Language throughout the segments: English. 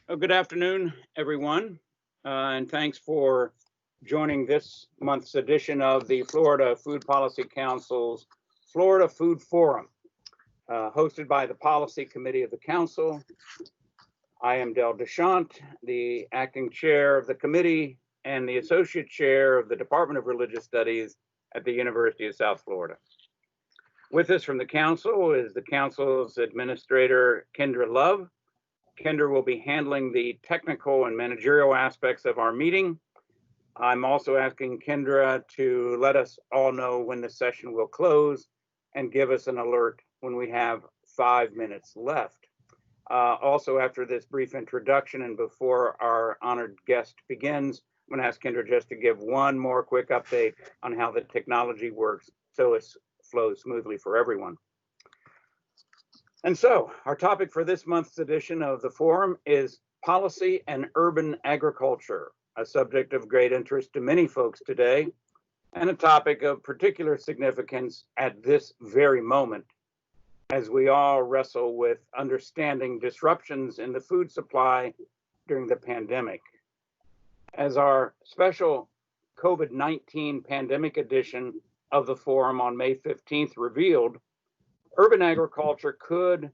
Good afternoon, everyone, and thanks for joining this month's edition of the Florida Food Policy Council's Florida Food Forum, hosted by the Policy Committee of the Council. I am Del Deschamps, the acting chair of the committee and the associate chair of the Department of Religious Studies at the University of South Florida. With us from the council is the council's administrator, Kendra Love. Kendra will be handling the technical and managerial aspects of our meeting. I'm also asking Kendra to let us all know when the session will close and give us an alert when we have 5 minutes left. Also, after this brief introduction and before our honored guest begins, I'm going to ask Kendra just to give one more quick update on how the technology works so it flows smoothly for everyone. And so our topic for this month's edition of the forum is policy and urban agriculture, a subject of great interest to many folks today, and a topic of particular significance at this very moment, as we all wrestle with understanding disruptions in the food supply during the pandemic. As our special COVID-19 pandemic edition of the forum on May 15th revealed, urban agriculture could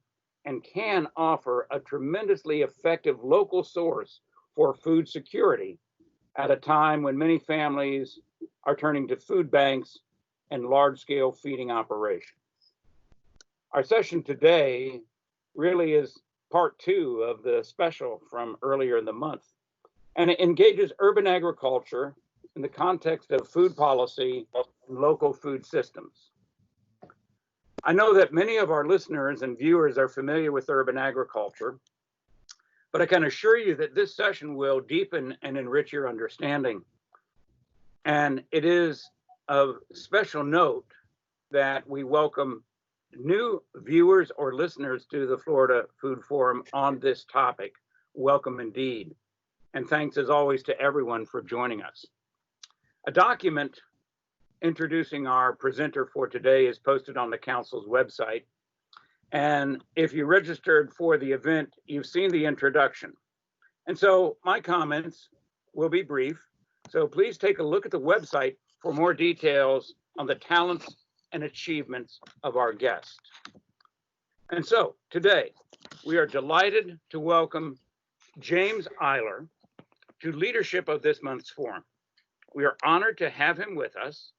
and can offer a tremendously effective local source for food security at a time when many families are turning to food banks and large-scale feeding operations. Our session today really is part 2 of the special from earlier in the month, and it engages urban agriculture in the context of food policy and local food systems. I know that many of our listeners and viewers are familiar with urban agriculture, but I can assure you that this session will deepen and enrich your understanding. And it is of special note that we welcome new viewers or listeners to the Florida Food Forum on this topic. Welcome indeed. And thanks as always to everyone for joining us. A document introducing our presenter for today is posted on the council's website. And if you registered for the event, you've seen the introduction. And so my comments will be brief. So please take a look at the website for more details on the talents and achievements of our guest. And so today, we are delighted to welcome James Jiler to leadership of this month's forum. We are honored to have him with us.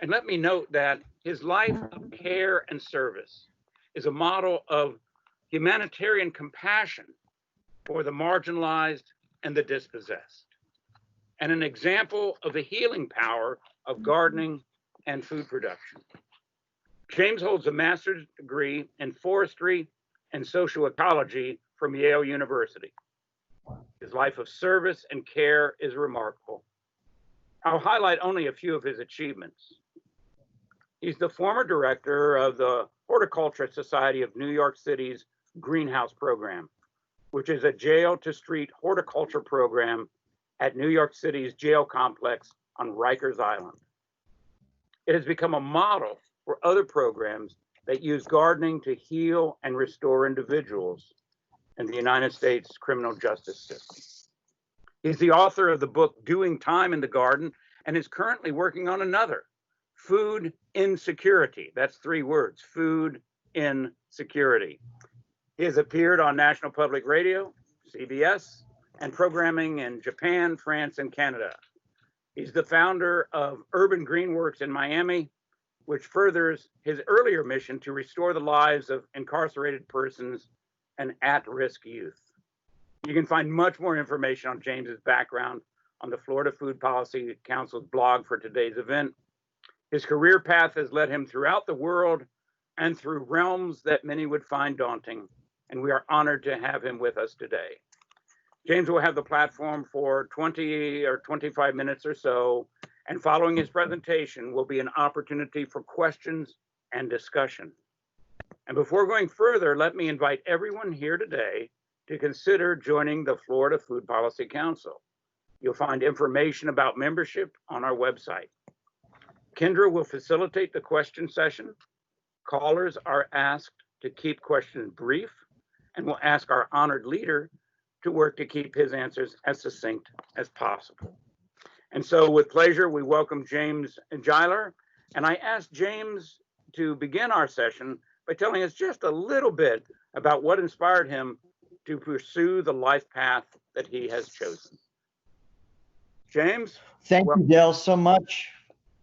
And let me note that his life of care and service is a model of humanitarian compassion for the marginalized and the dispossessed, and an example of the healing power of gardening and food production. James holds a master's degree in forestry and social ecology from Yale University. His life of service and care is remarkable. I'll highlight only a few of his achievements. He's the former director of the Horticulture Society of New York City's Greenhouse Program, which is a jail-to-street horticulture program at New York City's jail complex on Rikers Island. It has become a model for other programs that use gardening to heal and restore individuals in the United States criminal justice system. He's the author of the book Doing Time in the Garden and is currently working on another, Food Insecurity. That's 3 words, Food Insecurity. He has appeared on National Public Radio, CBS, and programming in Japan, France, and Canada. He's the founder of Urban GreenWorks in Miami, which furthers his earlier mission to restore the lives of incarcerated persons and at-risk youth. You can find much more information on James's background on the Florida Food Policy Council's blog for today's event. His career path has led him throughout the world and through realms that many would find daunting, and we are honored to have him with us today. James will have the platform for 20 or 25 minutes or so, and following his presentation will be an opportunity for questions and discussion. And before going further, let me invite everyone here today to consider joining the Florida Food Policy Council. You'll find information about membership on our website. Kendra will facilitate the question session. Callers are asked to keep questions brief, and we'll ask our honored leader to work to keep his answers as succinct as possible. And so with pleasure, we welcome James Jiler. And I asked James to begin our session by telling us just a little bit about what inspired him to pursue the life path that he has chosen. James? Thank you, Dale, so much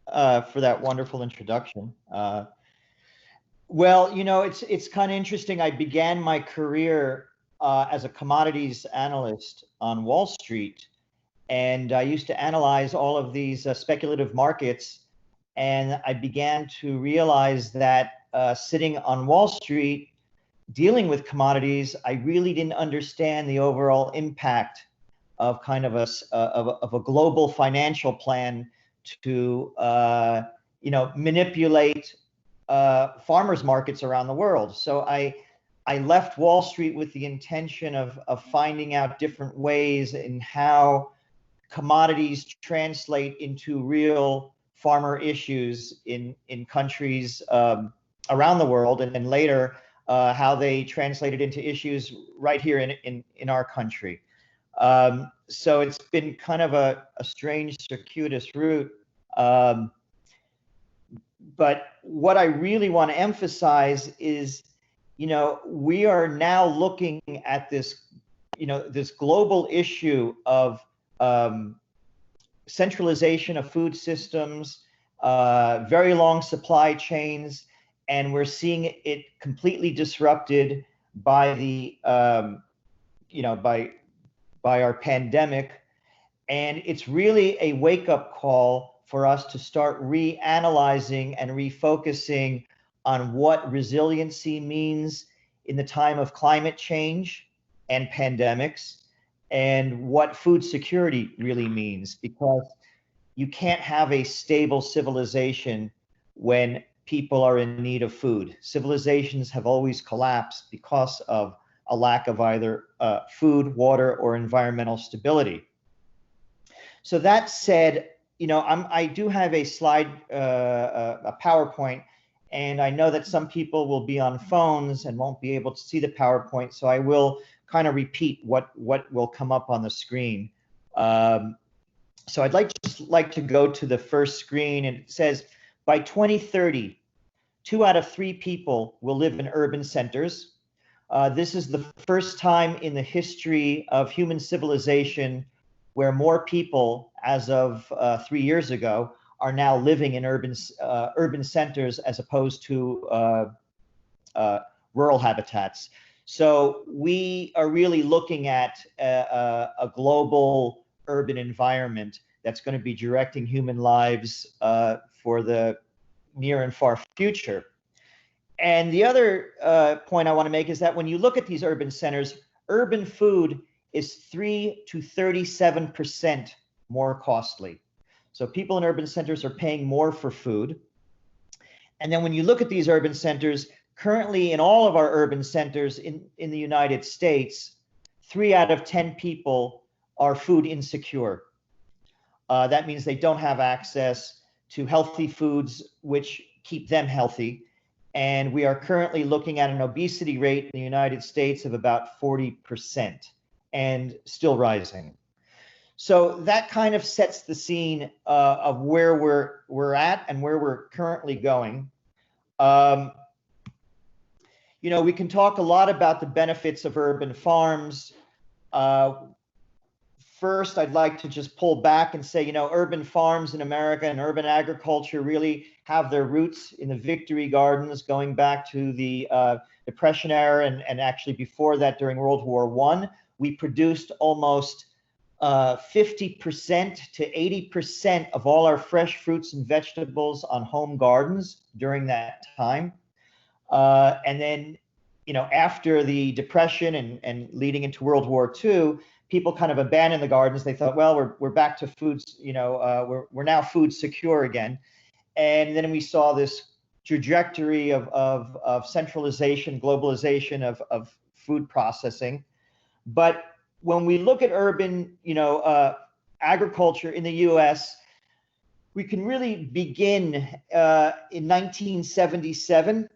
for that wonderful introduction. Well, you know, it's kind of interesting. I began my career as a commodities analyst on Wall Street, and I used to analyze all of these speculative markets, and I began to realize that sitting on Wall Street, dealing with commodities, I really didn't understand the overall impact of kind of a global financial plan to you know, manipulate farmers markets around the world. So I left Wall Street with the intention of finding out different ways in how commodities translate into real farmer issues in countries around the world, and then later how they translated into issues right here in our country. So it's been kind of a strange, circuitous route. But what I really want to emphasize is, you know, we are now looking at this, you know, this global issue of centralization of food systems, very long supply chains, and we're seeing it completely disrupted by the, you know, by our pandemic. And it's really a wake-up call for us to start reanalyzing and refocusing on what resiliency means in the time of climate change and pandemics, and what food security really means, because you can't have a stable civilization when people are in need of food. Civilizations have always collapsed because of a lack of either food, water, or environmental stability. So that said, you know, I do have a slide, a PowerPoint, and I know that some people will be on phones and won't be able to see the PowerPoint, so I will kind of repeat what will come up on the screen. So I'd like to go to the first screen, and it says, by 2030, 2 out of 3 people will live in urban centers. This is the first time in the history of human civilization where more people, as of 3 years ago, are now living in urban centers as opposed to rural habitats. So we are really looking at a global urban environment that's going to be directing human lives for the near and far future. And the other point I want to make is that when you look at these urban centers, urban food is 3 to 37% more costly. So people in urban centers are paying more for food. And then when you look at these urban centers, currently in all of our urban centers in the United States, 3 out of 10 people are food insecure. That means they don't have access to healthy foods which keep them healthy. And we are currently looking at an obesity rate in the United States of about 40% and still rising. So that kind of sets the scene of where we're at and where we're currently going. You know, we can talk a lot about the benefits of urban farms. First, I'd like to just pull back and say, you know, urban farms in America and urban agriculture really have their roots in the victory gardens going back to the Depression era, and actually before that during World War I. We produced almost 50% to 80% of all our fresh fruits and vegetables on home gardens during that time. And then, you know, after the Depression and leading into World War II, people kind of abandoned the gardens. They thought, well, we're back to foods, you know, we're now food secure again. And then we saw this trajectory of centralization, globalization of food processing. But when we look at urban, you know, agriculture in the U.S., we can really begin in 1977,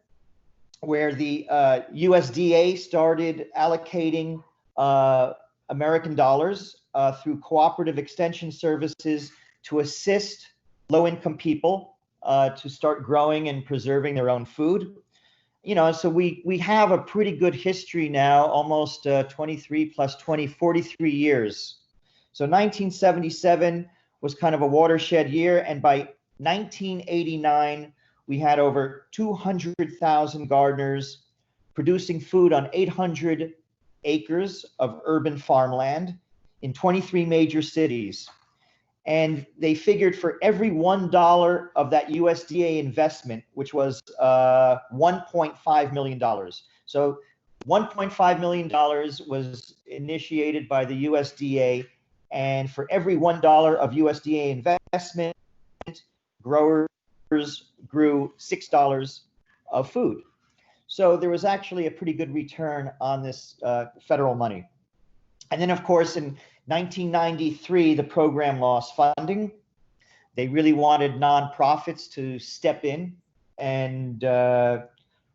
where the USDA started allocating American dollars through cooperative extension services to assist low-income people to start growing and preserving their own food. So we have a pretty good history now, almost 23 plus 20, 43 years. So 1977 was kind of a watershed year, and by 1989, we had over 200,000 gardeners producing food on 800 acres of urban farmland in 23 major cities. And they figured for every $1 of that USDA investment, which was $1.5 million. So $1.5 million was initiated by the USDA. And for every $1 of USDA investment, growers grew $6 of food. So there was actually a pretty good return on this federal money. And then, of course, in 1993, the program lost funding. They really wanted nonprofits to step in and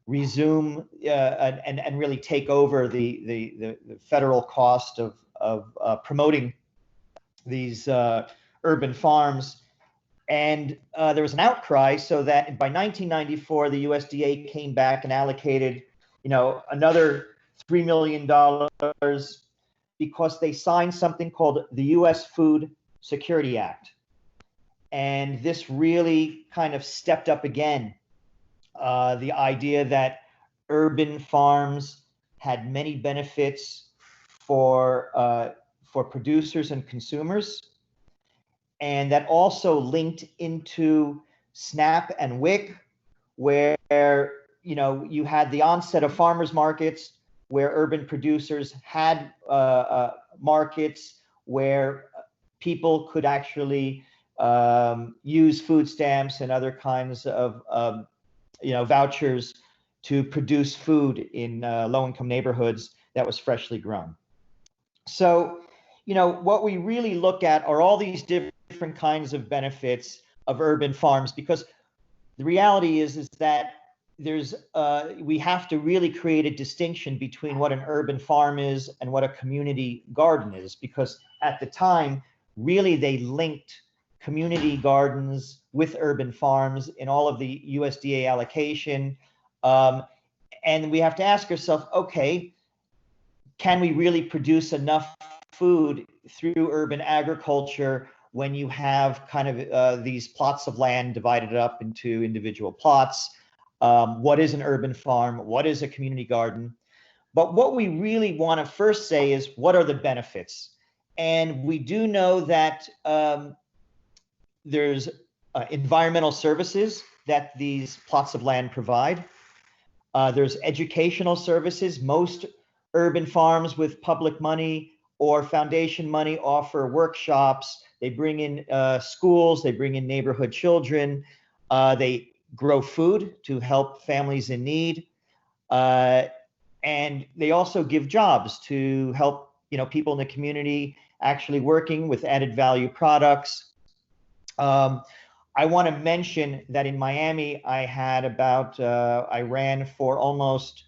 resume and really take over the federal cost of promoting these urban farms. And there was an outcry, so that by 1994, the USDA came back and allocated, another $3 million because they signed something called the U.S. Food Security Act. And this really kind of stepped up again the idea that urban farms had many benefits for producers and consumers. And that also linked into SNAP and WIC, where you had the onset of farmers markets, where urban producers had markets where people could actually use food stamps and other kinds of vouchers to produce food in low-income neighborhoods that was freshly grown. So, what we really look at are all these different kinds of benefits of urban farms, because the reality is that we have to really create a distinction between what an urban farm is and what a community garden is, because at the time, really they linked community gardens with urban farms in all of the USDA allocation. And we have to ask ourselves, okay, can we really produce enough food through urban agriculture when you have kind of these plots of land divided up into individual plots? What is an urban farm? What is a community garden? But what we really want to first say is, what are the benefits? And we do know that there's environmental services that these plots of land provide. There's educational services. Most urban farms with public money or foundation money offer workshops. They bring in schools. They bring in neighborhood children. They grow food to help families in need. And they also give jobs to help people in the community actually working with added value products. I want to mention that in Miami, I ran for almost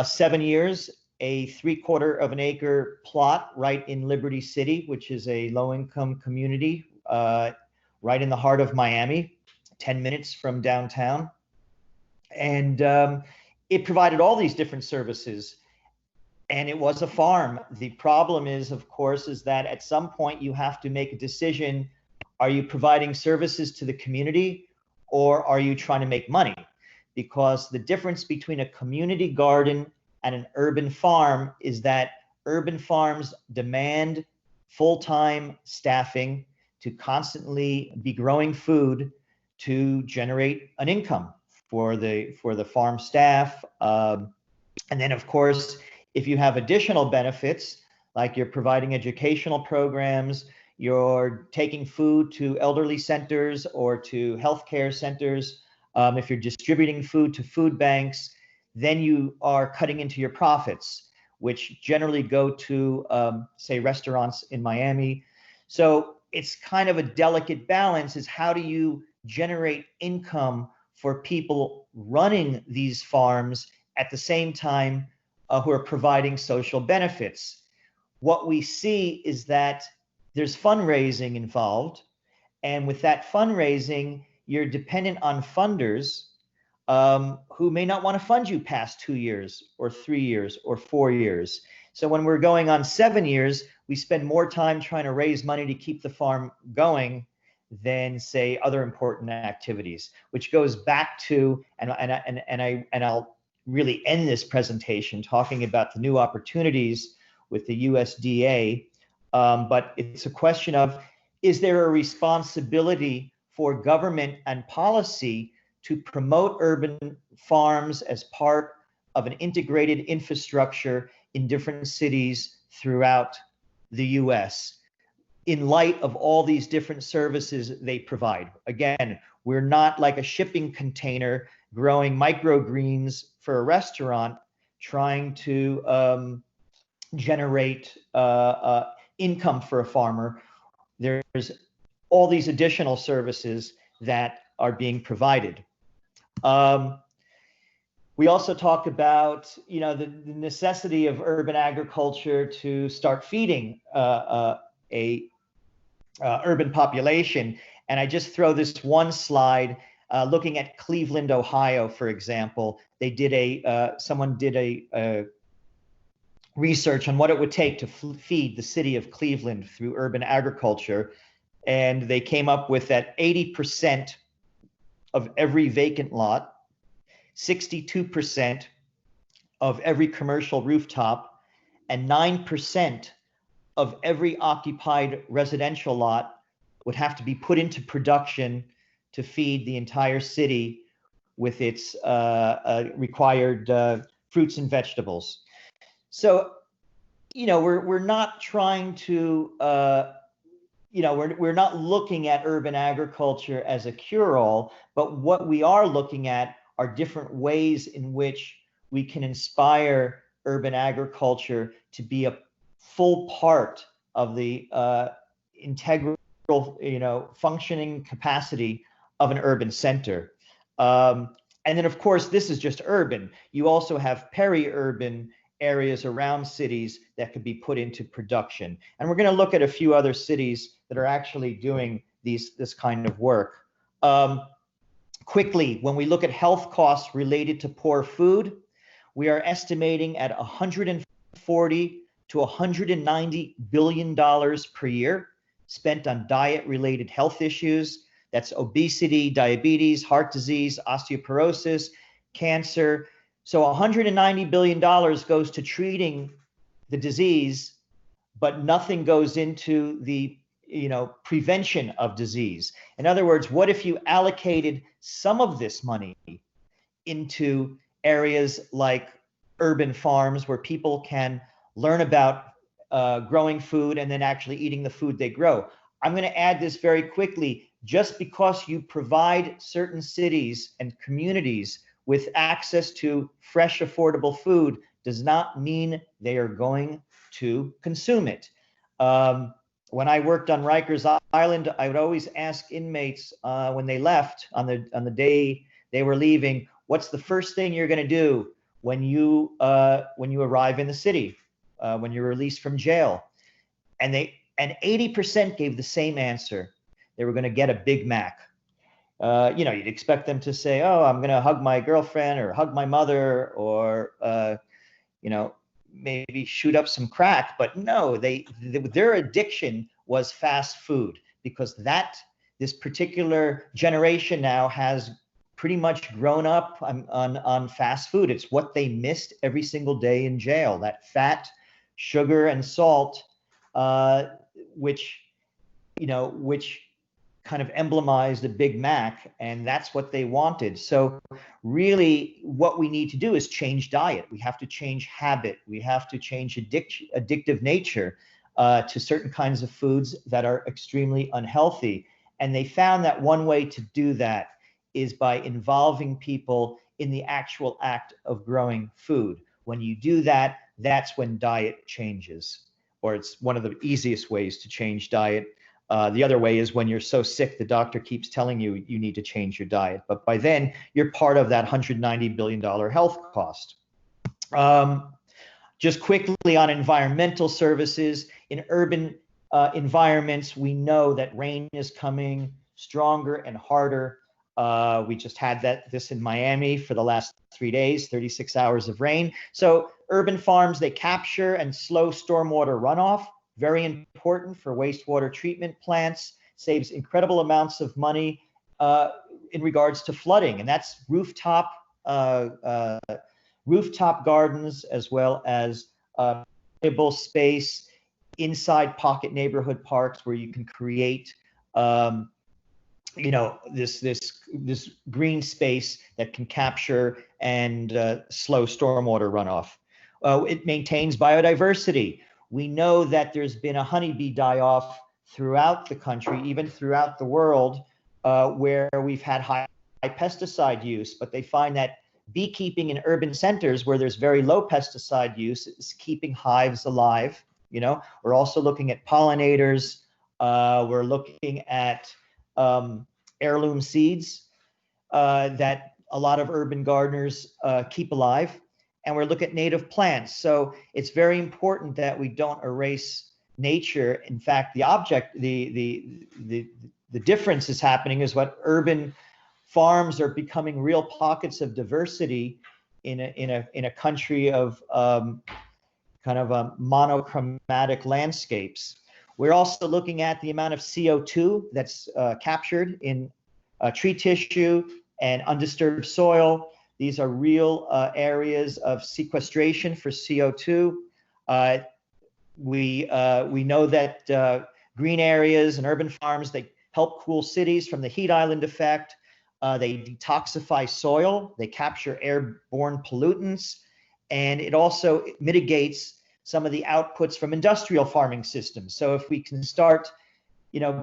7 years a 3/4 of an acre plot right in Liberty City, which is a low-income community right in the heart of Miami, 10 minutes from downtown. And it provided all these different services. And it was a farm. The problem is, of course, is that at some point you have to make a decision. Are you providing services to the community, or are you trying to make money? Because the difference between a community garden and an urban farm is that urban farms demand full-time staffing to constantly be growing food to generate an income for the farm staff. And then, of course, if you have additional benefits, like you're providing educational programs, you're taking food to elderly centers or to healthcare centers, if you're distributing food to food banks, then you are cutting into your profits, which generally go to, say, restaurants in Miami. So it's kind of a delicate balance, is how do you generate income for people running these farms at the same time who are providing social benefits? what we see is that there's fundraising involved. And with that fundraising, you're dependent on funders who may not want to fund you past 2 years or 3 years or 4 years. So when we're going on 7 years, we spend more time trying to raise money to keep the farm going than, say, other important activities, which goes back to, and I'll really end this presentation talking about the new opportunities with the USDA. But it's a question of, is there a responsibility for government and policy to promote urban farms as part of an integrated infrastructure in different cities throughout the US, in light of all these different services they provide? Again, we're not like a shipping container growing microgreens for a restaurant trying to generate income for a farmer. There's all these additional services that are being provided. We also talk about, the necessity of urban agriculture to start feeding a urban population. And I just throw this one slide, looking at Cleveland, Ohio, for example. They did someone did a research on what it would take to feed the city of Cleveland through urban agriculture. And they came up with that 80% of every vacant lot, 62% of every commercial rooftop, and 9% of every occupied residential lot would have to be put into production to feed the entire city with its required fruits and vegetables. So, we're not trying to, we're not looking at urban agriculture as a cure-all, but what we are looking at are different ways in which we can inspire urban agriculture to be a full part of the integral, functioning capacity of an urban center. And then, of course, this is just urban. You also have peri-urban areas around cities that could be put into production. And we're going to look at a few other cities that are actually doing this kind of work. Quickly, when we look at health costs related to poor food, we are estimating at $140 to $190 billion per year spent on diet-related health issues. That's obesity, diabetes, heart disease, osteoporosis, cancer. So $190 billion goes to treating the disease, but nothing goes into the prevention of disease. In other words, what if you allocated some of this money into areas like urban farms where people can learn about growing food and then actually eating the food they grow? I'm going to add this very quickly. Just because you provide certain cities and communities with access to fresh, affordable food does not mean they are going to consume it. When I worked on Rikers Island, I would always ask inmates when they left on the day they were leaving, what's the first thing you're going to do when you arrive in the city, when you're released from jail? And 80% gave the same answer. They were going to get a Big Mac. You'd expect them to say, oh, I'm going to hug my girlfriend or hug my mother or, maybe shoot up some crack. But no, their addiction was fast food, because this particular generation now has pretty much grown up on fast food. It's what they missed every single day in jail, that fat, sugar, and salt, which kind of emblemized the Big Mac, and that's what they wanted. So really what we need to do is change diet. We have to change habit. We have to change addictive nature to certain kinds of foods that are extremely unhealthy. And they found that one way to do that is by involving people in the actual act of growing food. When you do that, that's when diet changes, or it's one of the easiest ways to change diet. The other way is when you're so sick, the doctor keeps telling you you need to change your diet. But by then, you're part of that $190 billion health cost. Just quickly on environmental services, in urban environments, we know that rain is coming stronger and harder. We just had this in Miami for the last 3 days, 36 hours of rain. So urban farms, they capture and slow stormwater runoff, very important for wastewater treatment plants, saves incredible amounts of money in regards to flooding, and that's rooftop gardens, as well as available space inside pocket neighborhood parks where you can create this green space that can capture and slow stormwater runoff. It maintains biodiversity. We know that there's been a honeybee die-off throughout the country, even throughout the world, where we've had high pesticide use, but they find that beekeeping in urban centers where there's very low pesticide use is keeping hives alive. We're also looking at pollinators. We're looking at heirloom seeds that a lot of urban gardeners keep alive. And we're looking at native plants. So it's very important that we don't erase nature. In fact, the difference is happening is what urban farms are becoming real pockets of diversity in a country of kind of monochromatic landscapes. We're also looking at the amount of CO2 that's captured in tree tissue and undisturbed soil. These are real areas of sequestration for CO2. We know that green areas and urban farms, they help cool cities from the heat island effect. They detoxify soil, they capture airborne pollutants, and it also mitigates some of the outputs from industrial farming systems. So if we can start,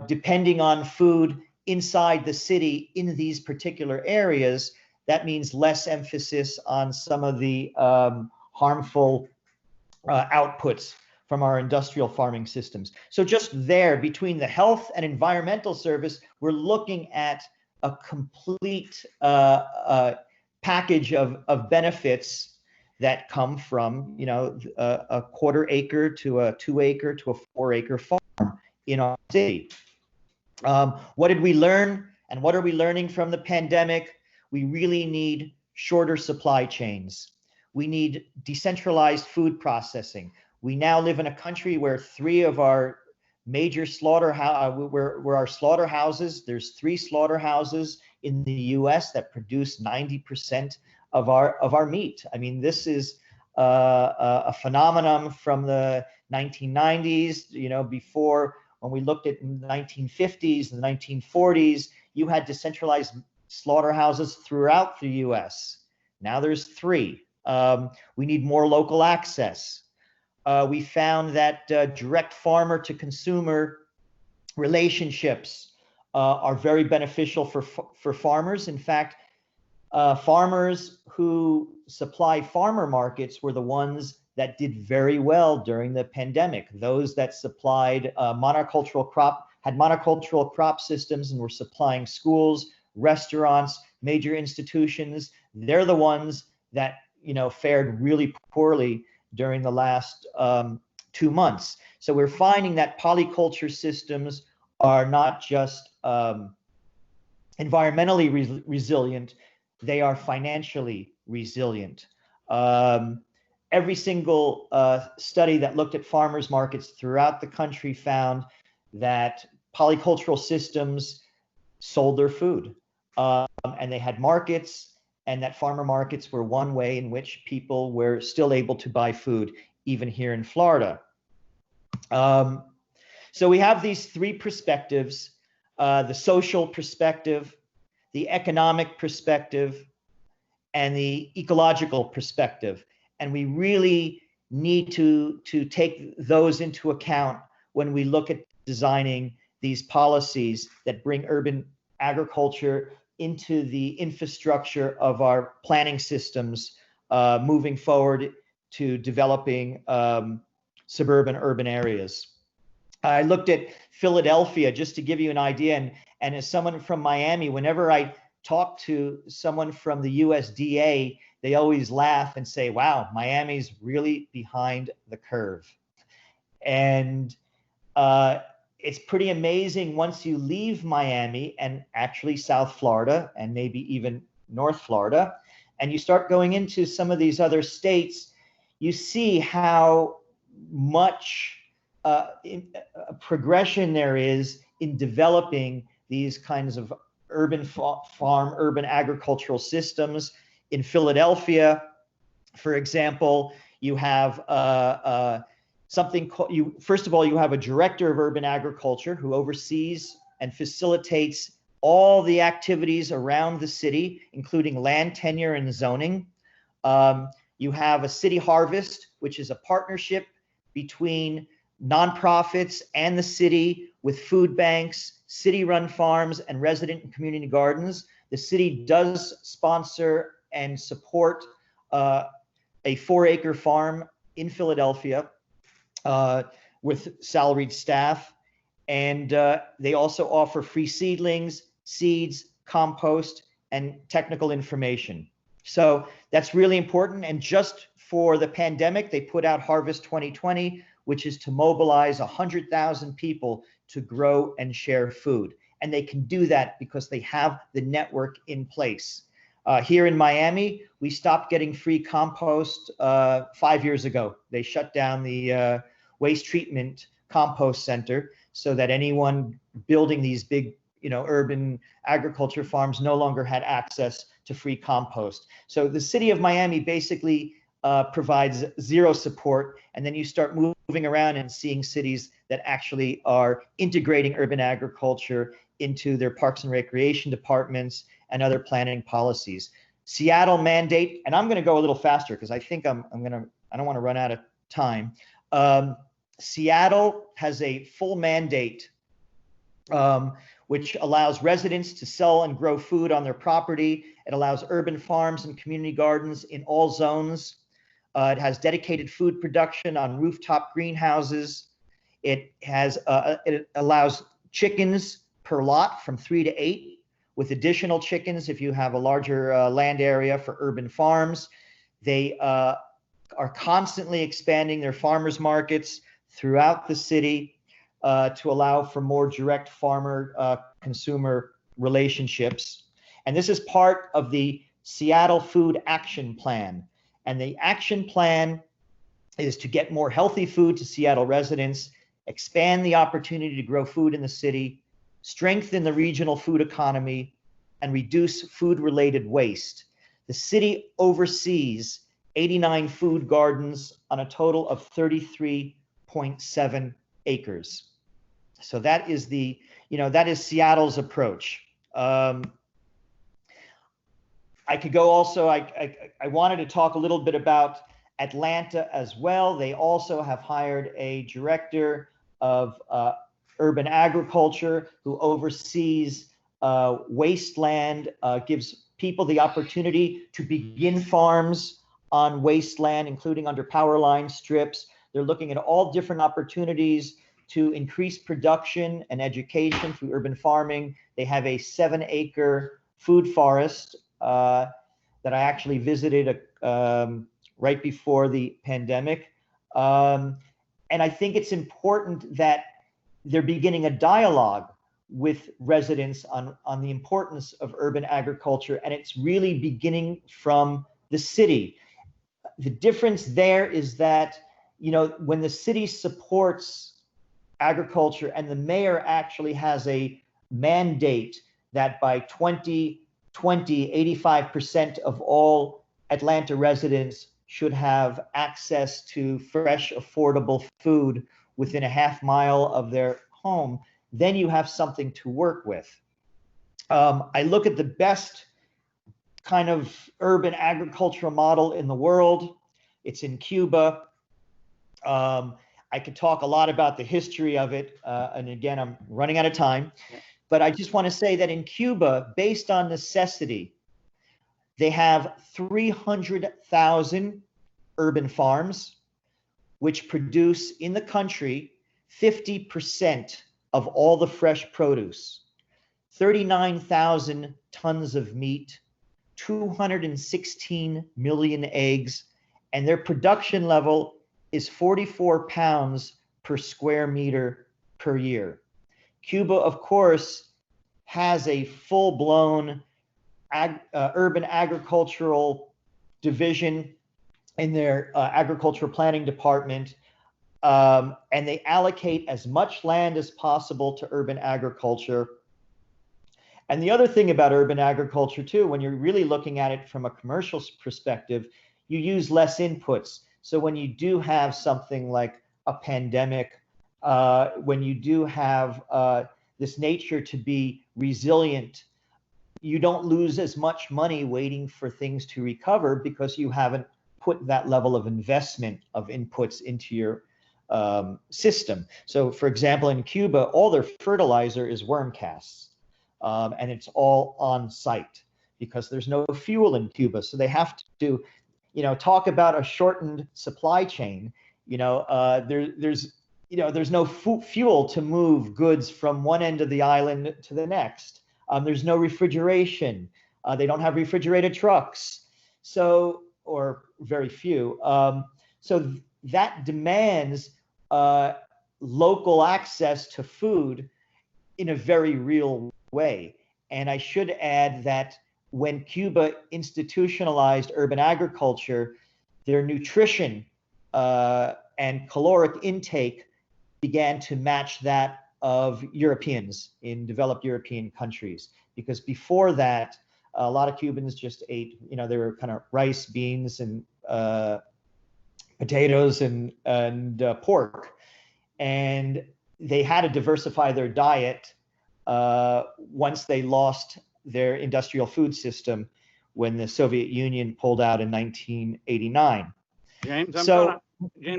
depending on food inside the city in these particular areas, that means less emphasis on some of the harmful outputs from our industrial farming systems. So just there, between the health and environmental service, we're looking at a complete package of benefits that come from, a 1/4 acre to a 2 acre to a 4 acre farm in our city. What did we learn, and what are we learning from the pandemic? We really need shorter supply chains. We need decentralized food processing. We now live in a country where 3 of our major slaughterhouses, there's 3 slaughterhouses in the US that produce 90% of our meat. I mean, this is a phenomenon from the 1990s, before, when we looked at the 1950s and the 1940s, you had decentralized slaughterhouses throughout the US. Now there's 3. We need more local access. We found that direct farmer to consumer relationships are very beneficial for farmers. In fact, farmers who supply farmer markets were the ones that did very well during the pandemic. Those that supplied monocultural crop systems and were supplying schools, restaurants, major institutions, they're the ones that fared really poorly during the last 2 months. So we're finding that polyculture systems are not just environmentally resilient, they are financially resilient. Every single study that looked at farmers markets throughout the country found that polycultural systems sold their food, and they had markets, and that farmer markets were one way in which people were still able to buy food, even here in Florida. So we have these 3 perspectives, the social perspective, the economic perspective, and the ecological perspective. And we really need to take those into account when we look at designing these policies that bring urban agriculture into the infrastructure of our planning systems, moving forward to developing suburban urban areas. I looked at Philadelphia just to give you an idea, and as someone from Miami, whenever I talk to someone from the USDA, they always laugh and say, wow, Miami's really behind the curve. And it's pretty amazing once you leave Miami and actually South Florida and maybe even North Florida, and you start going into some of these other states, you see how much progression there is in developing these kinds of urban farm, urban agricultural systems. In Philadelphia, for example, you have something called, first of all, you have a director of urban agriculture who oversees and facilitates all the activities around the city, including land tenure and zoning. You have a city harvest, which is a partnership between nonprofits and the city with food banks, city-run farms, and resident and community gardens. The city does sponsor and support a 4-acre farm in Philadelphia with salaried staff. And they also offer free seedlings, seeds, compost, and technical information. So that's really important. And just for the pandemic, they put out Harvest 2020, which is to mobilize 100,000 people to grow and share food. And they can do that because they have the network in place. Here in Miami, we stopped getting free compost 5 years ago. They shut down the waste treatment compost center so that anyone building these big, urban agriculture farms no longer had access to free compost. So the city of Miami basically provides zero support, and then you start moving around and seeing cities that actually are integrating urban agriculture into their parks and recreation departments and other planning policies. Seattle mandate, and I'm going to go a little faster because I think I don't want to run out of time. Seattle has a full mandate which allows residents to sell and grow food on their property. It allows urban farms and community gardens in all zones. It has dedicated food production on rooftop greenhouses. It allows chickens per lot from 3 to 8, with additional chickens if you have a larger land area for urban farms. They are constantly expanding their farmers markets throughout the city to allow for more direct farmer consumer relationships. And this is part of the Seattle Food Action Plan. And the action plan is to get more healthy food to Seattle residents, expand the opportunity to grow food in the city, strengthen the regional food economy, and reduce food-related waste. The city oversees 89 food gardens on a total of 33.7 acres. So that is that is Seattle's approach. I could go also, I wanted to talk a little bit about Atlanta as well. They also have hired a director of urban agriculture who oversees wasteland, gives people the opportunity to begin farms on wasteland, including under power line strips. They're looking at all different opportunities to increase production and education through urban farming. They have a 7-acre food forest that I actually visited right before the pandemic. And I think it's important that they're beginning a dialogue with residents on the importance of urban agriculture, and it's really beginning from the city. The difference there is that, when the city supports agriculture and the mayor actually has a mandate that by 2020, 85% of all Atlanta residents should have access to fresh, affordable food within a half mile of their home, then you have something to work with. I look at the best kind of urban agricultural model in the world. It's in Cuba. I could talk a lot about the history of it. And again, I'm running out of time. But I just want to say that in Cuba, based on necessity, they have 300,000 urban farms, which produce in the country 50% of all the fresh produce, 39,000 tons of meat, 216 million eggs, and their production level is 44 pounds per square meter per year. Cuba, of course, has a full-blown urban agricultural division in their agricultural planning department, and they allocate as much land as possible to urban agriculture. And the other thing about urban agriculture too, when you're really looking at it from a commercial perspective, you use less inputs. So when you do have something like a pandemic, when you do have this nature to be resilient, you don't lose as much money waiting for things to recover because you haven't put that level of investment of inputs into your system. So for example, in Cuba, all their fertilizer is worm casts, and it's all on site because there's no fuel in Cuba. So they have to, talk about a shortened supply chain. There's no fuel to move goods from one end of the island to the next. There's no refrigeration. They don't have refrigerated trucks, or very few. So that demands local access to food in a very real way. And I should add that when Cuba institutionalized urban agriculture, their nutrition and caloric intake began to match that of Europeans in developed European countries. Because before that, a lot of Cubans just ate, they were kind of rice, beans, and potatoes and pork. And they had to diversify their diet once they lost their industrial food system when the Soviet Union pulled out in 1989. James, I'm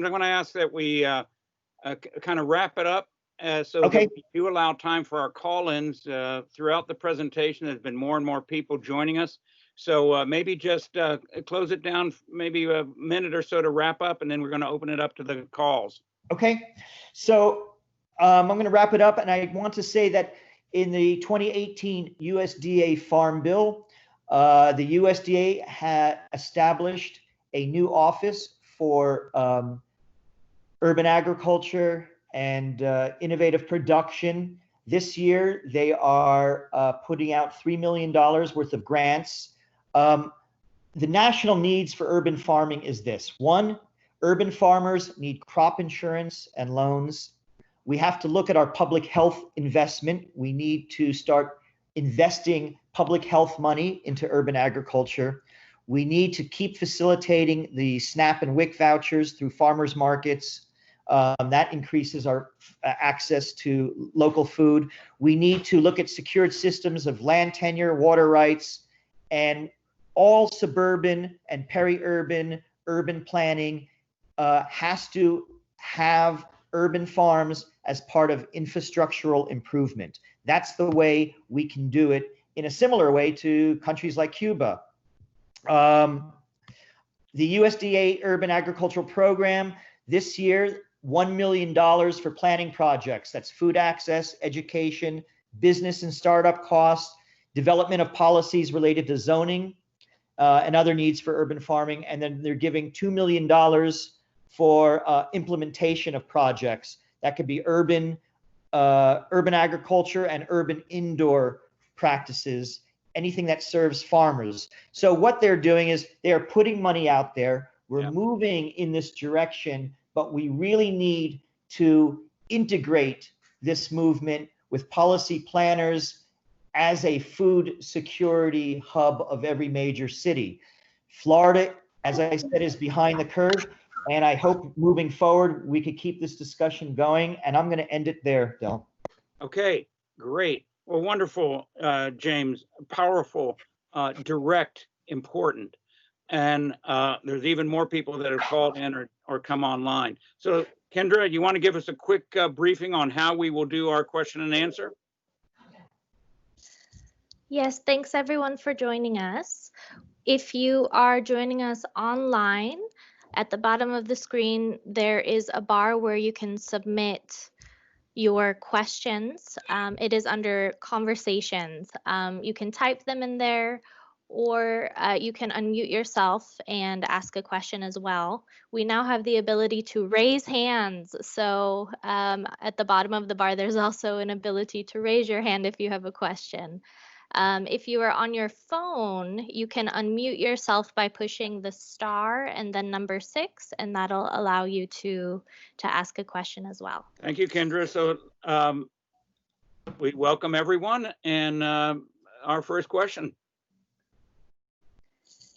going to ask that we kind of wrap it up. So okay. That you allow time for our call-ins throughout the presentation. There's been more and more people joining us. So maybe just close it down, maybe a minute or so to wrap up, and then we're going to open it up to the calls. Okay. So I'm going to wrap it up, and I want to say that in the 2018 USDA Farm Bill, the USDA had established a new office for urban agriculture and innovative production. This year, they are putting out $3 million worth of grants. The national needs for urban farming is this. One, urban farmers need crop insurance and loans. We have to look at our public health investment. We need to start investing public health money into urban agriculture. We need to keep facilitating the SNAP and WIC vouchers through farmers markets. That increases our access to local food. We need to look at secured systems of land tenure, water rights, and all suburban and peri-urban urban planning has to have urban farms as part of infrastructural improvement. That's the way we can do it in a similar way to countries like Cuba. The USDA Urban Agricultural Program this year, $1 million for planning projects. That's food access, education, business and startup costs, development of policies related to zoning and other needs for urban farming. And then they're giving $2 million for implementation of projects. That could be urban agriculture and urban indoor practices, anything that serves farmers. So what they're doing is they are putting money out there. We're moving in this direction, but we really need to integrate this movement with policy planners as a food security hub of every major city. Florida, as I said, is behind the curve. And I hope moving forward, we could keep this discussion going. And I'm going to end it there, Del. Okay, great. Well, wonderful, James. Powerful, direct, important. And there's even more people that have called in or come online. So, Kendra, you want to give us a quick briefing on how we will do our question and answer? Yes, thanks everyone for joining us. If you are joining us online, at the bottom of the screen, there is a bar where you can submit your questions. It is under conversations. You can type them in there, or you can unmute yourself and ask a question as well. We now have the ability to raise hands. So at the bottom of the bar, there's also an ability to raise your hand if you have a question. If you are on your phone, you can unmute yourself by pushing the star and then number 6, and that'll allow you to ask a question as well. Thank you, Kendra. So we welcome everyone, and our first question.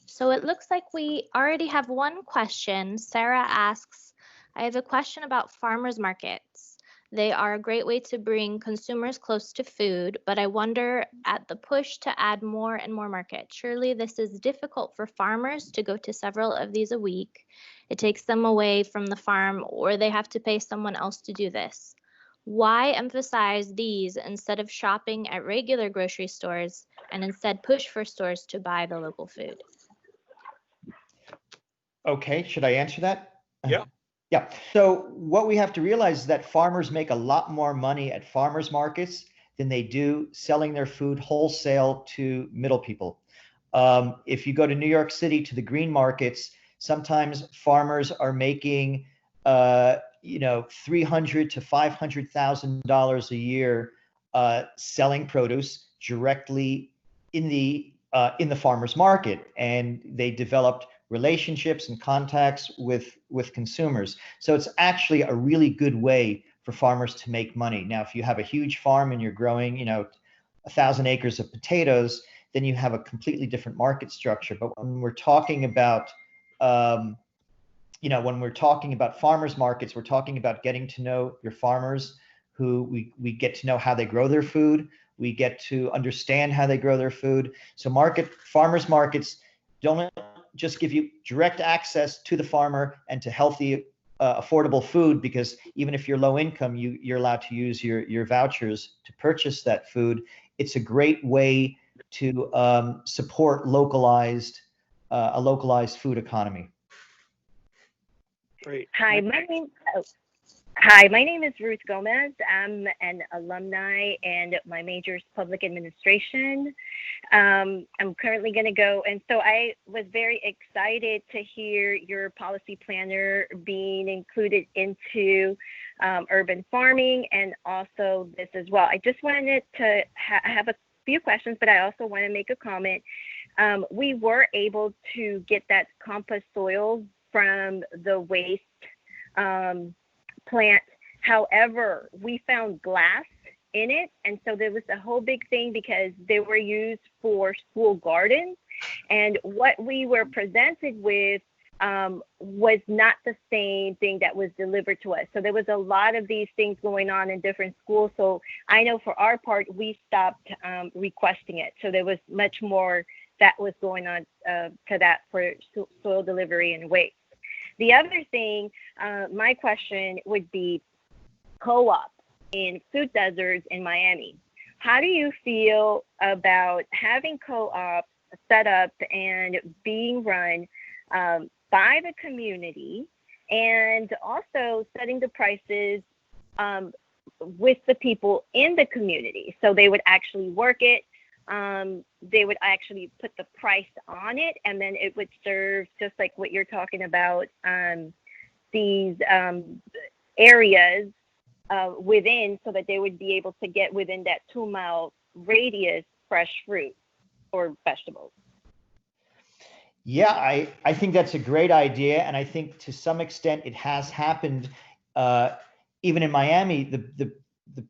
So it looks like we already have one question. Sarah asks, I have a question about farmers markets. They are a great way to bring consumers close to food, but I wonder at the push to add more and more markets. Surely this is difficult for farmers to go to several of these a week. It takes them away from the farm, or they have to pay someone else to do this. Why emphasize these instead of shopping at regular grocery stores, and instead push for stores to buy the local food? Okay, should I answer that? Yeah. Yeah. So what we have to realize is that farmers make a lot more money at farmers markets than they do selling their food wholesale to middle people. If you go to New York City to the green markets, sometimes farmers are making $300,000 to $500,000 a year selling produce directly in the farmers market, and they developed relationships and contacts with consumers. So it's actually a really good way for farmers to make money. Now, if you have a huge farm and you're growing, 1,000 acres of potatoes, then you have a completely different market structure. But when we're talking about, farmers markets, we're talking about getting to know your farmers, who we get to know how they grow their food. We get to understand how they grow their food. So farmers markets don't just give you direct access to the farmer and to healthy, affordable food, because even if you're low income, you're allowed to use your vouchers to purchase that food. It's a great way to support a localized food economy. Great. Hi, my name is Ruth Gomez. I'm an alumni, and my major is public administration. I'm currently going to go, and so I was very excited to hear your policy planner being included into urban farming, and also this as well. I just wanted to have a few questions, but I also want to make a comment. We were able to get that compost soil from the waste plant. However, we found glass in it, and so there was a whole big thing because they were used for school gardens, and what we were presented with was not the same thing that was delivered to us. So there was a lot of these things going on in different schools. So I know for our part, we stopped requesting it. So there was much more that was going on to that for soil delivery and waste. The other thing, my question would be co-op in food deserts in Miami. How do you feel about having co-ops set up and being run by the community, and also setting the prices with the people in the community? So they would actually work it. They would actually put the price on it, and then it would serve just like what you're talking about, these areas within, so that they would be able to get within that 2-mile radius fresh fruit or vegetables. Yeah, I think that's a great idea, and I think to some extent it has happened even in Miami. The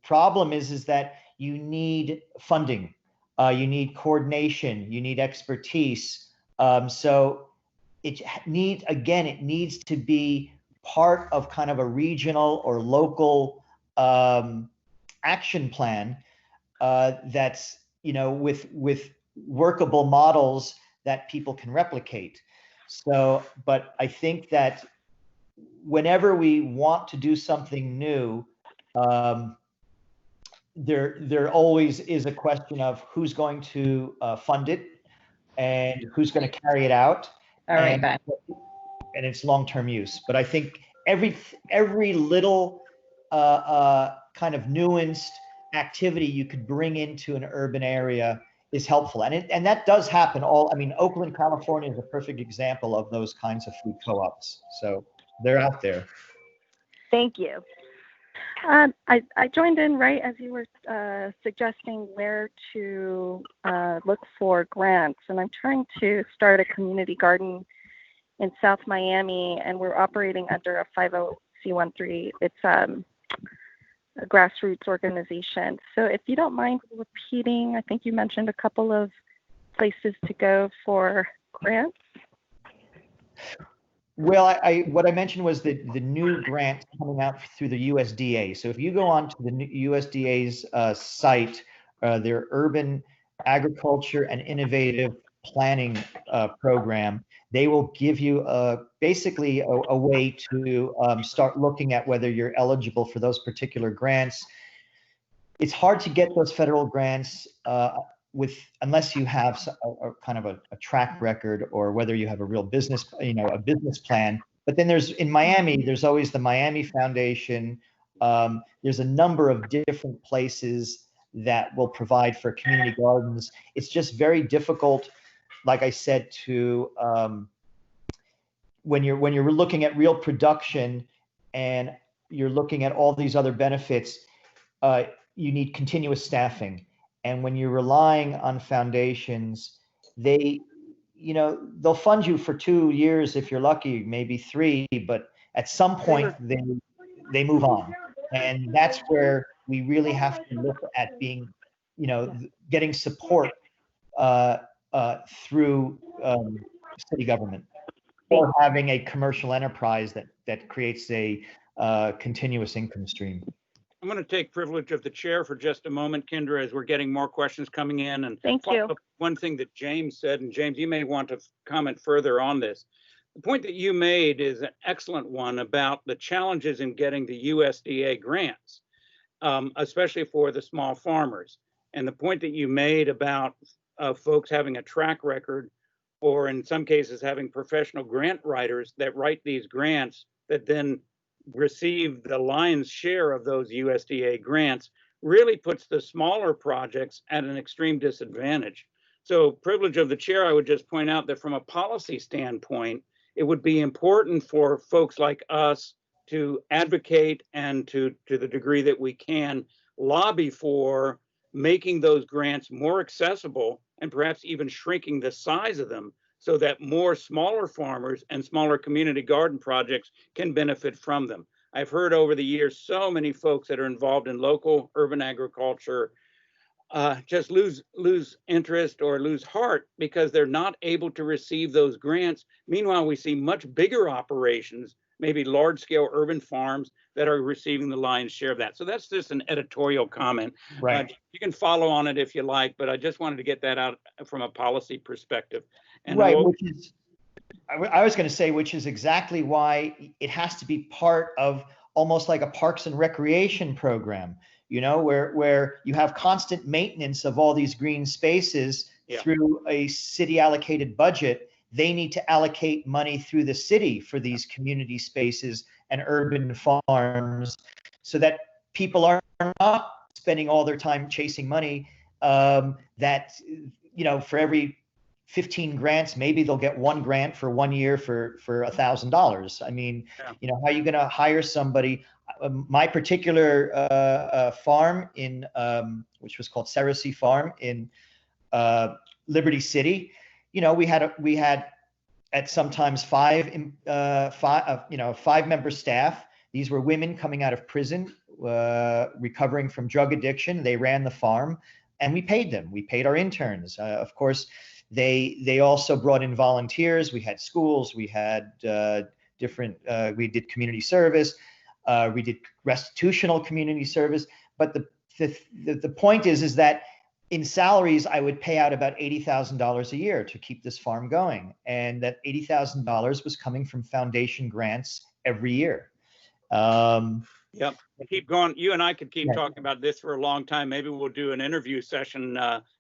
problem is that you need funding. You need coordination, you need expertise. So it needs to be part of kind of a regional or local action plan that's, with workable models that people can replicate. So, but I think that whenever we want to do something new, there always is a question of who's going to fund it and who's going to carry it out. All right, bye. And its long-term use. But I think every little kind of nuanced activity you could bring into an urban area is helpful. And that does happen I mean, Oakland, California is a perfect example of those kinds of food co-ops. So they're out there. Thank you. I joined in right as you were suggesting where to look for grants, and I'm trying to start a community garden in South Miami, and we're operating under a 50C13. It's a grassroots organization. So if you don't mind repeating, I think you mentioned a couple of places to go for grants. Well, what I mentioned was the new grant coming out through the USDA. So if you go on to the USDA's site, their Urban Agriculture and Innovative Planning program, they will give you basically a way to start looking at whether you're eligible for those particular grants. It's hard to get those federal grants unless you have a kind of a track record, or whether you have a real business, a business plan. But then in Miami, there's always the Miami Foundation. There's a number of different places that will provide for community gardens. It's just very difficult, like I said, to when you're looking at real production and you're looking at all these other benefits, you need continuous staffing. And when you're relying on foundations, they'll fund you for 2 years if you're lucky, maybe 3, but at some point they move on. And that's where we really have to look at getting support through city government, or having a commercial enterprise that creates a continuous income stream. I'm going to take privilege of the chair for just a moment, Kendra, as we're getting more questions coming in. And Thank you. One thing that James said, and James, you may want to comment further on this. The point that you made is an excellent one about the challenges in getting the USDA grants, especially for the small farmers. And the point that you made about folks having a track record, or in some cases having professional grant writers that write these grants that then receive the lion's share of those USDA grants, really puts the smaller projects at an extreme disadvantage. So, privilege of the chair, I would just point out that from a policy standpoint, it would be important for folks like us to advocate and to the degree that we can lobby for making those grants more accessible, and perhaps even shrinking the size of them, so that more smaller farmers and smaller community garden projects can benefit from them. I've heard over the years so many folks that are involved in local urban agriculture just lose interest or lose heart because they're not able to receive those grants. Meanwhile, we see much bigger operations, maybe large-scale urban farms, that are receiving the lion's share of that. So that's just an editorial comment. Right. You can follow on it if you like, but I just wanted to get that out from a policy perspective. And right, I was going to say, which is exactly why it has to be part of almost like a parks and recreation program, where you have constant maintenance of all these green spaces through a city allocated budget. They need to allocate money through the city for these community spaces and urban farms, so that people are not spending all their time chasing money. For every 15 grants, maybe they'll get 1 grant for 1 year for $1,000. I mean, how are you going to hire somebody? My particular farm which was called Ceresy Farm in Liberty City, we had at sometimes 5-member staff. These were women coming out of prison, recovering from drug addiction. They ran the farm, and we paid them. We paid our interns. Of course, they also brought in volunteers. We had schools. We had we did community service. We did restitutional community service. But the point is that in salaries, I would pay out about $80,000 a year to keep this farm going. And that $80,000 was coming from foundation grants every year. Yep. Keep going. You and I could keep talking about this for a long time. Maybe we'll do an interview session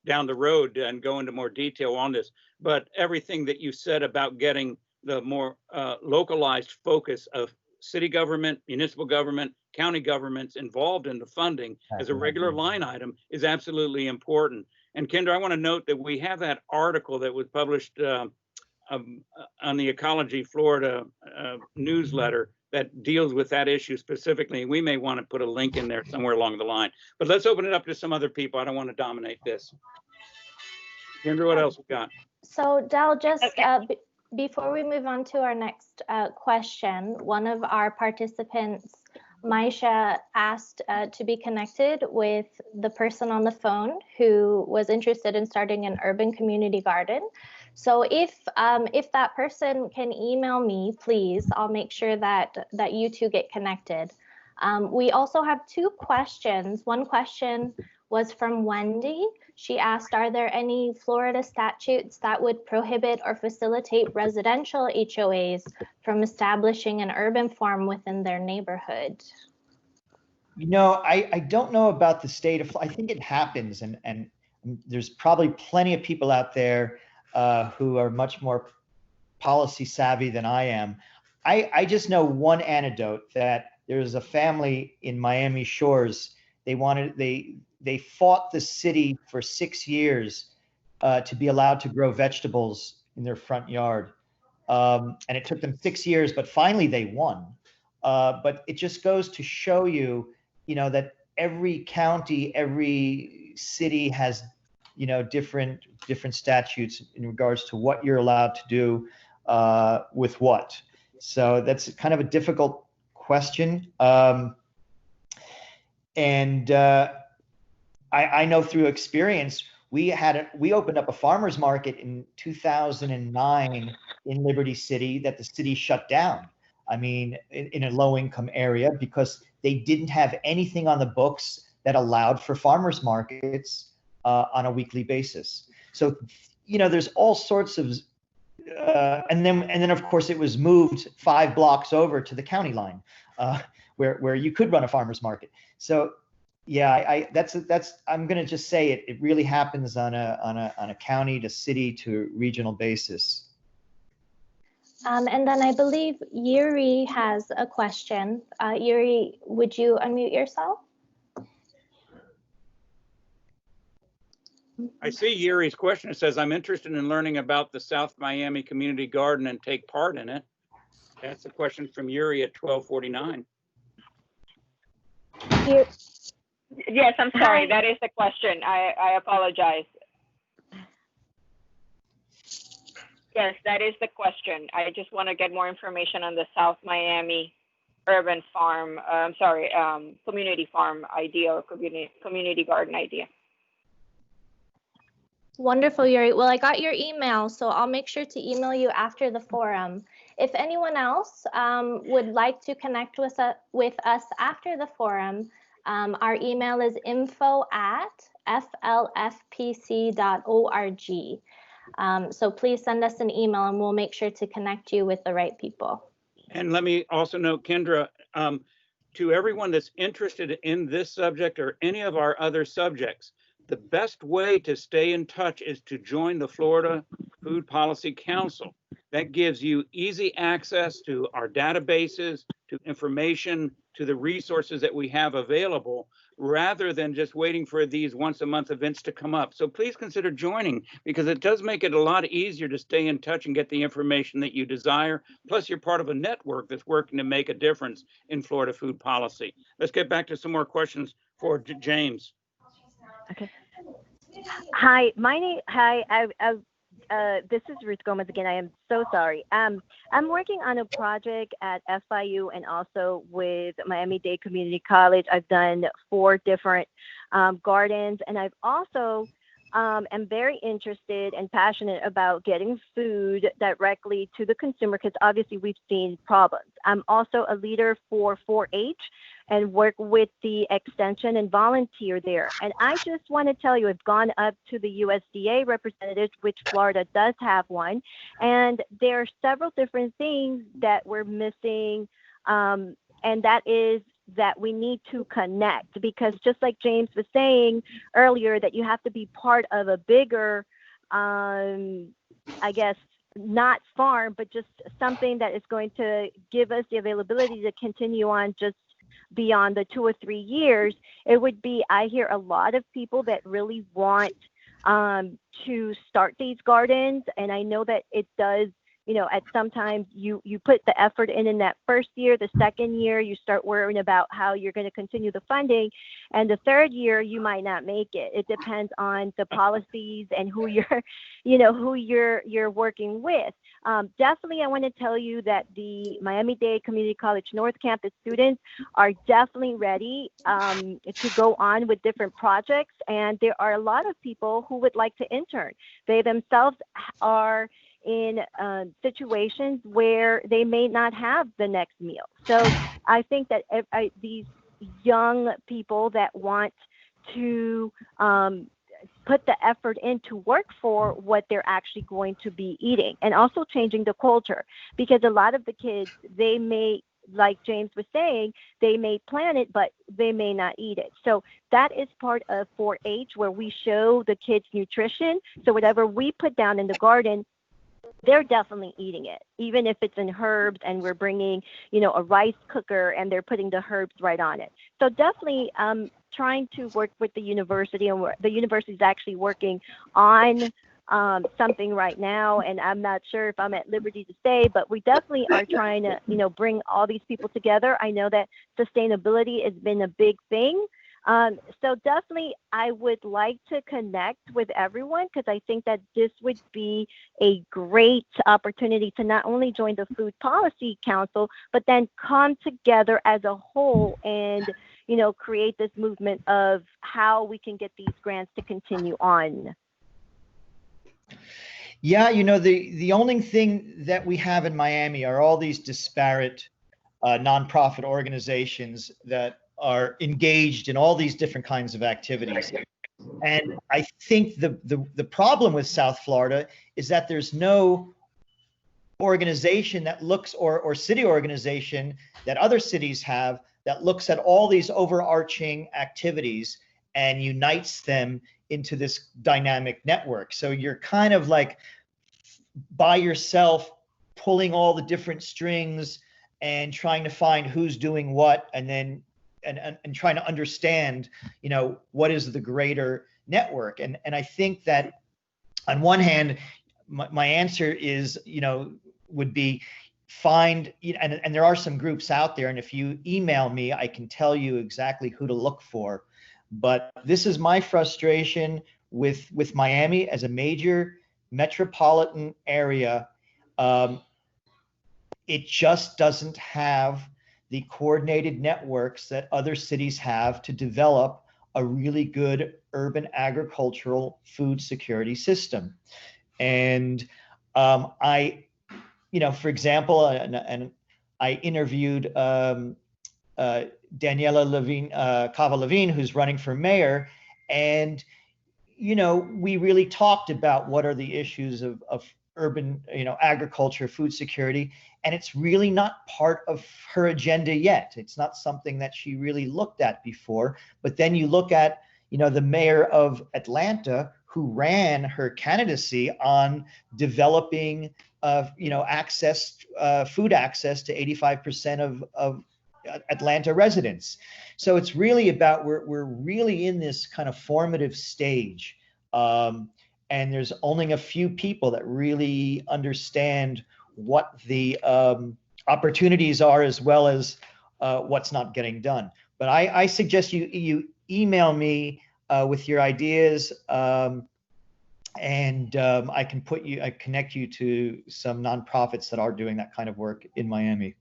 down the road and go into more detail on this. But everything that you said about getting the more localized focus of city government, municipal government, county governments involved in the funding as a regular line item is absolutely important. And Kendra, I want to note that we have that article that was published on the Ecology Florida newsletter that deals with that issue specifically. We may want to put a link in there somewhere along the line, but let's open it up to some other people. I don't want to dominate this. Kendra, what else we got? So Del, just before we move on to our next question, one of our participants, Maisha, asked to be connected with the person on the phone who was interested in starting an urban community garden. So if that person can email me, please, I'll make sure that you two get connected. We also have two questions. One question was from Wendy. She asked, are there any Florida statutes that would prohibit or facilitate residential HOAs from establishing an urban farm within their neighborhood? You know, I don't know about the state of, I think it happens, and there's probably plenty of people out there who are much more policy savvy than I am. I just know one anecdote that there's a family in Miami Shores. They fought the city for 6 years to be allowed to grow vegetables in their front yard. And it took them 6 years, but finally they won. But it just goes to show you, that every county, every city has, different statutes in regards to what you're allowed to do with what. So that's kind of a difficult question. I know through experience, we opened up a farmer's market in 2009 in Liberty City that the city shut down. I mean, in a low-income area, because they didn't have anything on the books that allowed for farmers markets on a weekly basis. So, there's all sorts of, and then of course it was moved 5 blocks over to the county line, where you could run a farmers market. So, yeah, I'm going to just say it really happens on a county to city to regional basis. And then I believe Yuri has a question. Yuri, would you unmute yourself? I see Yuri's question. It says, I'm interested in learning about the South Miami Community Garden and take part in it. That's a question from Yuri at 12:49. Yes, I'm sorry. That is the question. I apologize. Yes, that is the question. I just want to get more information on the South Miami urban farm, community farm idea or community garden idea. Wonderful, Yuri. Well, I got your email, so I'll make sure to email you after the forum. If anyone else would like to connect with us after the forum, our email is info@flfpc.org. So please send us an email and we'll make sure to connect you with the right people. And let me also note, Kendra, to everyone that's interested in this subject or any of our other subjects, the best way to stay in touch is to join the Florida Food Policy Council. That gives you easy access to our databases, to information, to the resources that we have available, rather than just waiting for these once-a-month events to come up. So please consider joining, because it does make it a lot easier to stay in touch and get the information that you desire. Plus, you're part of a network that's working to make a difference in Florida food policy. Let's get back to some more questions for James. Okay. Hi, this is Ruth Gomez again. I am so sorry. I'm working on a project at FIU and also with Miami-Dade Community College. I've done 4 different gardens, and I've also am very interested and passionate about getting food directly to the consumer, because obviously we've seen problems. I'm also a leader for 4-H and work with the extension and volunteer there. And I just want to tell you, I've gone up to the USDA representatives, which Florida does have one, and there are several different things that we're missing, and that is that we need to connect, because just like James was saying earlier, that you have to be part of a bigger, I guess, not farm, but just something that is going to give us the availability to continue on just beyond the 2 or 3 years. It would be, I hear a lot of people that really want to start these gardens. And I know that it does, at sometimes you put the effort in that first year. The second year, you start worrying about how you're going to continue the funding. And the third year, you might not make it. It depends on the policies and who you're working with. Definitely, I want to tell you that the Miami-Dade Community College North Campus students are definitely ready to go on with different projects. And there are a lot of people who would like to intern. They themselves are in situations where they may not have the next meal. So I think that these young people that want to put the effort in to work for what they're actually going to be eating, and also changing the culture, because a lot of the kids, they may, like James was saying, they may plant it, but they may not eat it. So that is part of 4-H, where we show the kids nutrition. So whatever we put down in the garden, they're definitely eating it, even if it's in herbs and we're bringing, a rice cooker and they're putting the herbs right on it. So definitely trying to work with the university, and the university is actually working on something right now. And I'm not sure if I'm at liberty to say, but we definitely are trying to, bring all these people together. I know that sustainability has been a big thing. So definitely, I would like to connect with everyone, because I think that this would be a great opportunity to not only join the Food Policy Council, but then come together as a whole and, create this movement of how we can get these grants to continue on. Yeah, the only thing that we have in Miami are all these disparate nonprofit organizations that are engaged in all these different kinds of activities. And I think the problem with South Florida is that there's no organization that looks, or city organization that other cities have, that looks at all these overarching activities and unites them into this dynamic network. So you're kind of like by yourself, pulling all the different strings and trying to find who's doing what, and then and trying to understand, what is the greater network. And I think that on one hand, my answer is, would be find, and there are some groups out there, and if you email me, I can tell you exactly who to look for. But this is my frustration with Miami as a major metropolitan area. It just doesn't have the coordinated networks that other cities have to develop a really good urban agricultural food security system. And for example, and I interviewed Daniela Cava Levine, who's running for mayor, and we really talked about what are the issues of urban, agriculture, food security, and it's really not part of her agenda yet. It's not something that she really looked at before. But then you look at, the mayor of Atlanta, who ran her candidacy on developing, food access to 85% of Atlanta residents. So it's really about, we're really in this kind of formative stage. And there's only a few people that really understand what the opportunities are, as well as what's not getting done. But I suggest you email me with your ideas, and I can connect you to some nonprofits that are doing that kind of work in Miami.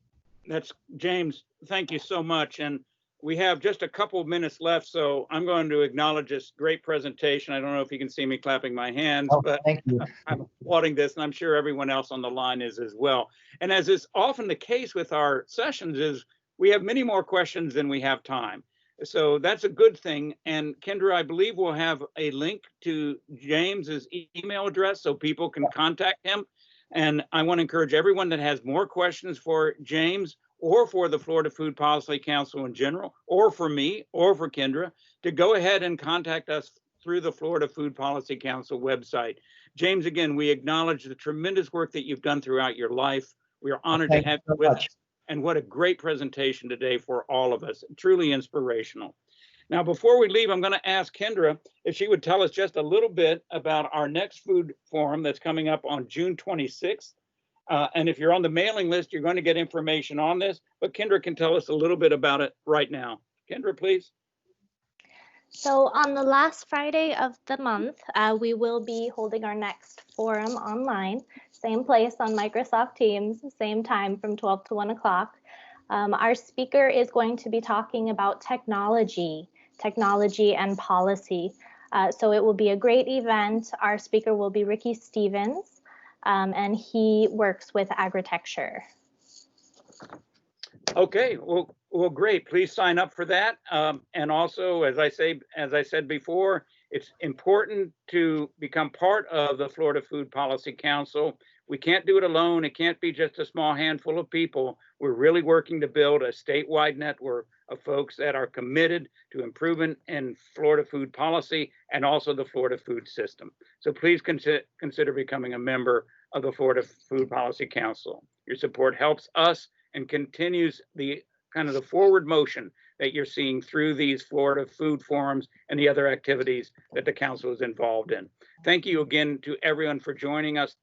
That's James. Thank you so much. And we have just a couple of minutes left, so I'm going to acknowledge this great presentation. I don't know if you can see me clapping my hands, but thank you. I'm applauding this, and I'm sure everyone else on the line is as well. And as is often the case with our sessions, is we have many more questions than we have time. So that's a good thing. And Kendra, I believe we'll have a link to James's email address so people can contact him. And I want to encourage everyone that has more questions for James, or for the Florida Food Policy Council in general, or for me, or for Kendra, to go ahead and contact us through the Florida Food Policy Council website. James, again, we acknowledge the tremendous work that you've done throughout your life. We are honored to have you with us. And what a great presentation today for all of us, truly inspirational. Now, before we leave, I'm going to ask Kendra if she would tell us just a little bit about our next food forum that's coming up on June 26th. And if you're on the mailing list, you're going to get information on this, but Kendra can tell us a little bit about it right now. Kendra, please. So on the last Friday of the month, we will be holding our next forum online, same place on Microsoft Teams, same time from 12 to 1 o'clock. Our speaker is going to be talking about technology and policy. So it will be a great event. Our speaker will be Ricky Stevens, and he works with agritecture. Okay, well, great. Please sign up for that. And also, as I said before, it's important to become part of the Florida Food Policy Council. We can't do it alone. It can't be just a small handful of people. We're really working to build a statewide network of folks that are committed to improvement in Florida food policy and also the Florida food system. So please consider becoming a member of the Florida Food Policy Council. Your support helps us and continues the kind of the forward motion that you're seeing through these Florida food forums and the other activities that the council is involved in. Thank you again to everyone for joining us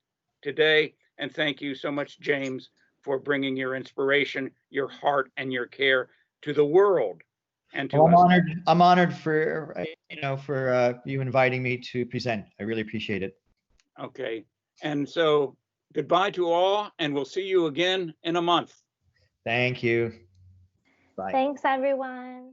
today. And thank you so much, James, for bringing your inspiration, your heart, and your care to the world and to us. I'm honored for, for you inviting me to present. I really appreciate it. Okay. And so goodbye to all, and we'll see you again in a month. Thank you. Bye. Thanks, everyone.